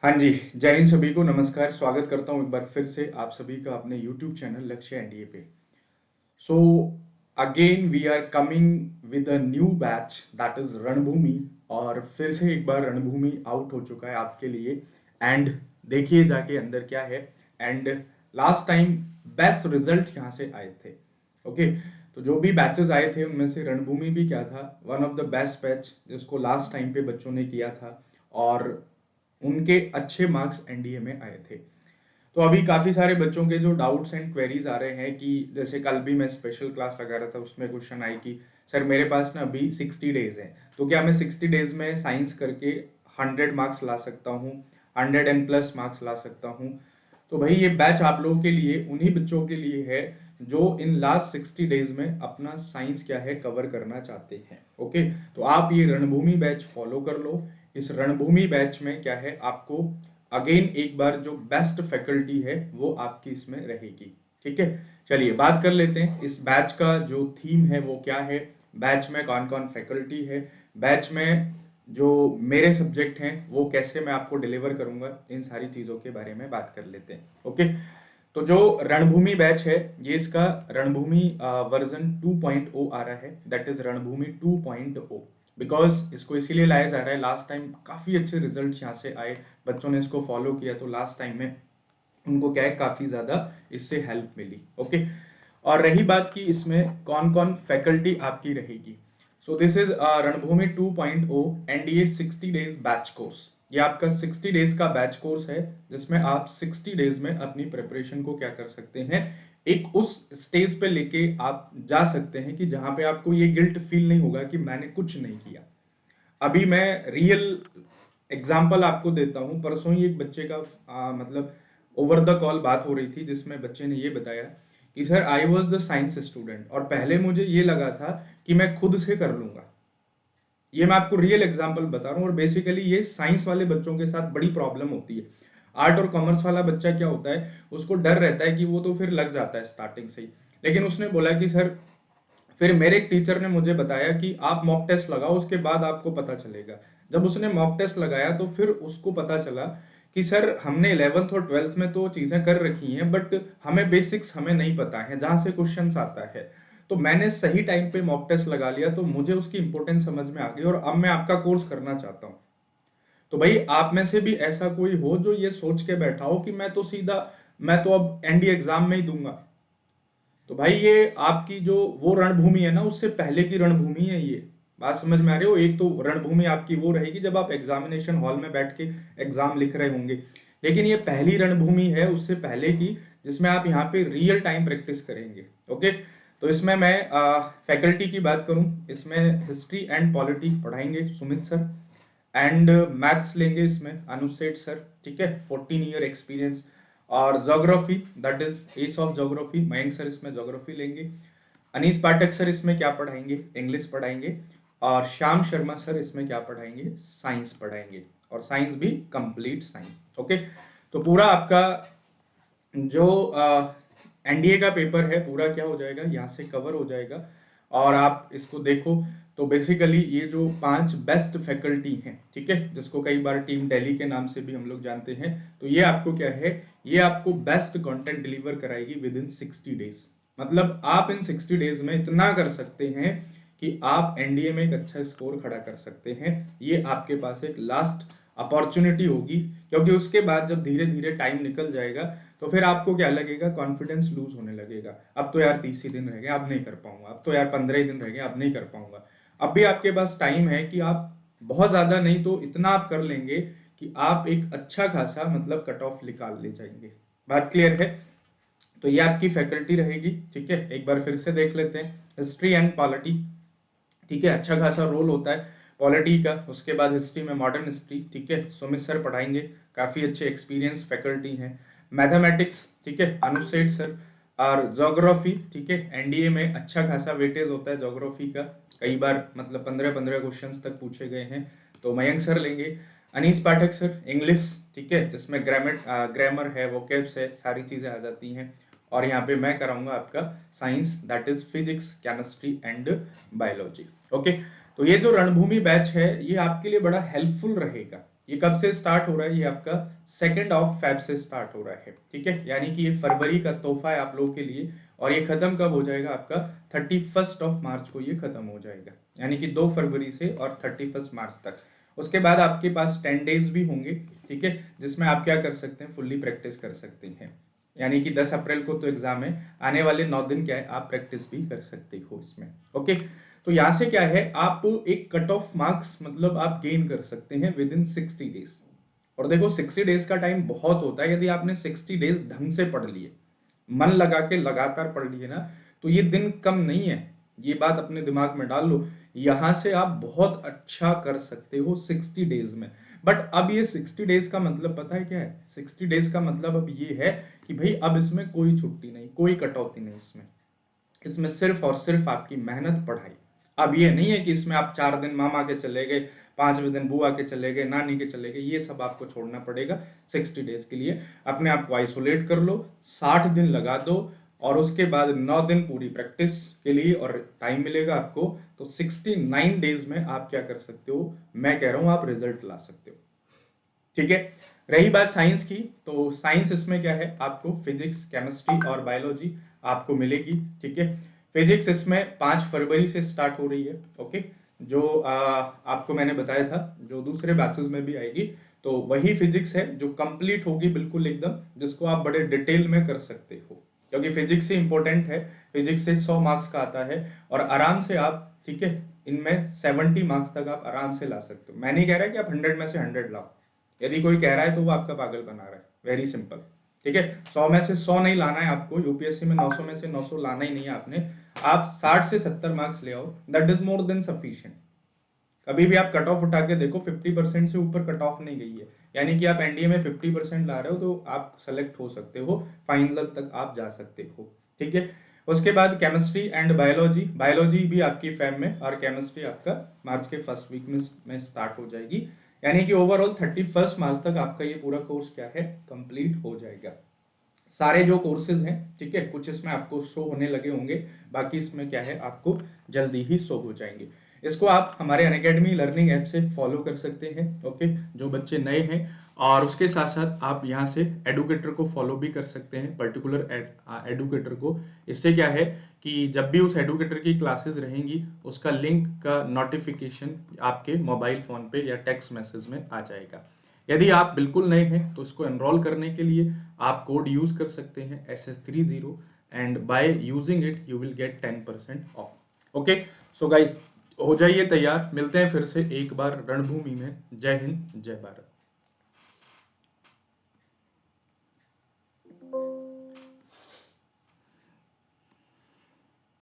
हाँ जी, जय हिंद सभी को नमस्कार। स्वागत करता हूँ एक बार फिर से आप सभी का अपने यूट्यूब चैनल लक्ष्य एनडीए पे। So again we are coming with a new batch that is Ranbhoomi. और फिर से एक बार रणभूमि आउट हो चुका है आपके लिए। एंड देखिए जाके अंदर क्या है। And last time best result यहाँ से आए थे। ओके, तो जो भी बैचेस आए थे उनमें से रणभूमि भी क्या था, one of the best batch जिसको लास्ट टाइम पे बच्चों ने किया था। और उनके अच्छे मार्क्स एनडीए में आए थे। तो अभी काफी सारे बच्चों के जो डाउट्स एंड क्वेरीज आ रहे हैं कि जैसे कल भी मैं स्पेशल क्लास लगा रहा था, उसमें क्वेश्चन आई कि सर मेरे पास ना अभी 60 डेज है, तो क्या मैं 60 डेज में साइंस करके 100 मार्क्स ला सकता हूँ, 100 एंड प्लस मार्क्स ला सकता हूँ। तो भाई ये बैच आप लोगों के लिए, उन्हीं बच्चों के लिए है जो इन लास्ट 60 डेज में अपना साइंस क्या है कवर करना चाहते हैं। ओके, तो आप ये रणभूमि बैच फॉलो कर लो। इस रणभूमि बैच में क्या है, आपको अगेन एक बार जो बेस्ट फैकल्टी है वो आपकी इसमें रहेगी। ठीक है, चलिए बात कर लेते हैं इस बैच का जो थीम है वो क्या है, बैच में कौन कौन फैकल्टी है, बैच में जो मेरे सब्जेक्ट हैं वो कैसे मैं आपको डिलीवर करूंगा, इन सारी चीजों के बारे में बात कर लेते हैं। ओके, तो जो रणभूमि बैच है ये इसका रणभूमि वर्जन 2.0 आ रहा है, दैट इज रणभूमि 2.0। बिकॉज इसको इसीलिए लाया जा रहा है, लास्ट टाइम काफी अच्छे रिजल्ट यहाँ से आए, बच्चों ने इसको फॉलो किया, तो लास्ट टाइम में उनको क्या है काफी ज्यादा इससे हेल्प मिली। ओके, और रही बात की इसमें कौन कौन फैकल्टी आपकी रहेगी, सो दिस इज रणभूमि 2.0 एनडीए 60 डेज बैच कोर्स। ये आपका 60 डेज का बैच कोर्स है जिसमें आप 60 डेज में अपनी प्रिपरेशन को क्या कर सकते हैं, एक उस स्टेज पे लेके आप जा सकते हैं कि जहां पे आपको ये गिल्ट फील नहीं होगा कि मैंने कुछ नहीं किया। अभी मैं रियल एग्जाम्पल आपको देता हूं। परसों ही एक बच्चे का मतलब ओवर द कॉल बात हो रही थी जिसमें बच्चे ने ये बताया कि sir I was the science student और पहले मुझे ये लगा था कि मैं खुद से कर लूंगा। ये मैं आपको रियल एग्जांपल बता रहा हूँ, और बेसिकली ये साइंस वाले बच्चों के साथ बड़ी प्रॉब्लम होती है। आर्ट और कॉमर्स वाला बच्चा क्या होता है, उसको डर रहता है कि वो तो फिर लग जाता है स्टार्टिंग से ही। लेकिन उसने बोला कि सर, फिर मेरे एक टीचर ने मुझे बताया कि आप मॉक टेस्ट लगाओ, उसके बाद आपको पता चलेगा। जब उसने मॉक टेस्ट लगाया तो फिर उसको पता चला कि सर हमने 11th और 12th में तो चीजें कर रखी हैं, बट हमें बेसिक्स हमें नहीं पता है जहां से क्वेश्चंस आता है। तो मैंने सही टाइम पे मॉक टेस्ट लगा लिया तो मुझे उसकी इंपॉर्टेंस समझ में आ गई, और अब मैं आपका कोर्स करना चाहता हूँ। तो भाई आप में से भी ऐसा कोई हो जो ये सोच के बैठा हो कि मैं तो सीधा, मैं तो अब एनडी एग्जाम में ही दूंगा, तो भाई ये आपकी जो वो रणभूमि है ना, उससे पहले की रणभूमि है ये। बात समझ में आ रही हो, एक तो रणभूमि आपकी वो रहेगी जब आप एग्जामिनेशन हॉल में बैठ के एग्जाम लिख रहे होंगे, लेकिन ये पहली रणभूमि है उससे पहले की, जिसमें आप यहाँ पे रियल टाइम प्रैक्टिस करेंगे। ओके, तो इसमें मैं फैकल्टी की बात करूं, इसमें हिस्ट्री एंड पॉलिटी पढ़ाएंगे सुमित सर, एंड मैथ्स लेंगे इसमें अनुज सेठ सर, ठीक है, 14 ईयर एक्सपीरियंस। और geography, that is S of geography, Mayank sir इसमें जोग्राफी लेंगे। अनीस पाठक सर इसमें क्या पढ़ाएंगे, इंग्लिश पढ़ाएंगे। और श्याम शर्मा सर इसमें क्या पढ़ाएंगे, साइंस पढ़ाएंगे, और साइंस भी कंप्लीट साइंस। ओके, तो पूरा आपका जो एनडीए का पेपर है पूरा क्या हो जाएगा, यहाँ से कवर हो जाएगा। और आप इसको देखो तो बेसिकली ये जो 5 बेस्ट फैकल्टी हैं, ठीक है, जिसको कई बार टीम दिल्ली के नाम से भी हम लोग जानते हैं, तो ये आपको क्या है, ये आपको बेस्ट कंटेंट डिलीवर कराएगी विद इन 60 डेज। मतलब आप इन 60 डेज में इतना कर सकते हैं कि आप एनडीए में एक अच्छा स्कोर खड़ा कर सकते हैं। ये आपके पास एक लास्ट अपॉर्चुनिटी होगी, क्योंकि उसके बाद जब धीरे धीरे टाइम निकल जाएगा तो फिर आपको क्या लगेगा, कॉन्फिडेंस लूज होने लगेगा। अब तो यार 30 ही दिन रह गए, अब नहीं कर पाऊंगा, अब तो यार 15 ही दिन रह गए, अब नहीं कर पाऊंगा। अब भी आपके पास टाइम है कि आप बहुत ज्यादा नहीं तो इतना आप कर लेंगे कि आप एक अच्छा खासा मतलब कट ऑफ निकाल ले जाएंगे। बात क्लियर है? तो ये आपकी फैकल्टी रहेगी, ठीक है, एक बार फिर से देख लेते हैं। हिस्ट्री एंड पॉलिटी, ठीक है, अच्छा खासा रोल होता है पॉलिटी का। उसके बाद हिस्ट्री में मॉडर्न हिस्ट्री, ठीक है, सुमित सर पढ़ाएंगे, काफी अच्छे एक्सपीरियंस फैकल्टी हैं। मैथमेटिक्स, ठीक है, अनुसेठ सर। और ज्योग्राफी, ठीक है, एनडीए में अच्छा खासा वेटेज होता है ज्योग्राफी का, कई बार मतलब 15-15 क्वेश्चंस तक पूछे गए हैं, तो मयंक सर लेंगे। अनीस पाठक सर इंग्लिश, ठीक है, जिसमें ग्रामर है, वोकेब्स है, सारी चीजें आ जाती हैं। और यहाँ पे मैं कराऊंगा आपका science, that is physics, chemistry and biology. Okay, तो ये जो रणभूमि बैच है ये आपके लिए बड़ा हेल्पफुल रहेगा। ये कब से स्टार्ट हो रहा है? ये आपका 2 फेब से स्टार्ट हो रहा है, ठीक है, यानी कि ये फरवरी का तोहफा है आप लोगों के लिए। और ये खत्म कब हो जाएगा? आपका 31 मार्च को ये खत्म हो जाएगा, यानी कि 2 फरवरी से और 31 मार्च तक। उसके बाद आपके पास 10 डेज भी होंगे, ठीक है, जिसमें आप क्या कर सकते हैं? फुल्ली प्रैक्टिस कर सकते हैं, यानी कि 10 अप्रैल को तो एग्जाम है, आने वाले 9 दिन क्या है, आप प्रैक्टिस भी कर सकते हो इसमें। ओके, तो यहाँ से क्या है, आप एक कट ऑफ मार्क्स मतलब आप गेन कर सकते हैं विद इन 60 डेज। और देखो 60 डेज का टाइम बहुत होता है, यदि आपने 60 डेज ढंग से पढ़ लिए, मन लगा के लगातार पढ़ लिए ना, तो ये दिन कम नहीं है, ये बात अपने दिमाग में डाल लो। यहां से आप बहुत अच्छा कर सकते हो 60 डेज में। बट अब ये 60 डेज का मतलब पता है क्या है? 60 डेज का मतलब अब ये है कि भाई अब इसमें कोई छुट्टी नहीं, कोई कटौती नहीं, इसमें सिर्फ और सिर्फ आपकी मेहनत, पढ़ाई। अब ये नहीं है कि इसमें आप 4 दिन मामा के चले गए, 5वें दिन बुआ के चले गए, नानी के चले गए, ये सब आपको छोड़ना पड़ेगा 60 डेज के लिए। अपने आप को आइसोलेट कर लो, 60 दिन लगा दो, और उसके बाद 9 दिन पूरी प्रैक्टिस के लिए और टाइम मिलेगा आपको। तो 69 डेज में आप क्या कर सकते हो? मैं कह रहा हूं आप रिजल्ट ला सकते हो, ठीक है। रही बात साइंस की, तो साइंस इसमें क्या है, आपको फिजिक्स, केमिस्ट्री और बायोलॉजी आपको मिलेगी, ठीक है। फिजिक्स इसमें 5 फरवरी से स्टार्ट हो रही है, ओके, जो आपको मैंने बताया था, जो दूसरे बैचेस में भी आएगी। तो वही फिजिक्स है जो कंप्लीट होगी बिल्कुल एकदम, जिसको आप बड़े डिटेल में कर सकते हो, क्योंकि फिजिक्स से इंपॉर्टेंट है। फिजिक्स से 100 मार्क्स का आता है, और आराम से आप, ठीक है, इनमें 70 मार्क्स तक आप आराम से ला सकते हो। मैं नहीं कह रहा कि आप 100 में से 100 लाओ, यदि कोई कह रहा है तो वो आपका पागल बना रहा है, वेरी सिंपल, ठीक है। 100 में से 100 नहीं लाना है आपको, यूपीएससी में 900 में से 900 लाना ही नहीं है आपने। आप 60 से 70 मार्क्स ले आओ, that is more than sufficient. कभी भी आप कट ऑफ उठा के देखो, 50% से ऊपर कट ऑफ नहीं गई है, यानी कि आप एनडीए में 50% ला रहे हो, तो आप सेलेक्ट हो सकते हो, फाइनल तक आप जा सकते हो, ठीक है। उसके बाद केमिस्ट्री एंड बायोलॉजी, बायोलॉजी भी आपकी फैम में, और केमिस्ट्री आपका मार्च के फर्स्ट वीक में स्टार्ट हो जाएगी, यानी कि ओवरऑल 31 मार्च तक आपका ये पूरा कोर्स क्या है, कंप्लीट हो जाएगा। सारे जो कोर्सेज हैं, ठीक है, कुछ इसमें आपको शो होने लगे होंगे, बाकी इसमें क्या है, आपको जल्दी ही शो हो जाएंगे। इसको आप हमारे अनअकैडमी लर्निंग ऐप से फॉलो कर सकते हैं, ओके, जो बच्चे नए हैं। और उसके साथ साथ आप यहाँ से एडुकेटर को फॉलो भी कर सकते हैं, पर्टिकुलर एडुकेटर को। इससे क्या है कि जब भी उस एडुकेटर की क्लासेस रहेंगी, उसका लिंक का नोटिफिकेशन आपके मोबाइल फोन पे या टेक्स्ट मैसेज में आ जाएगा। यदि आप बिल्कुल नए हैं तो इसको एनरोल करने के लिए आप कोड यूज कर सकते हैं SS30, and by using it you will get 10% of. Okay, so guys, हो जाइए तैयार, मिलते हैं फिर से एक बार रणभूमि में। जय हिंद, जय भारत।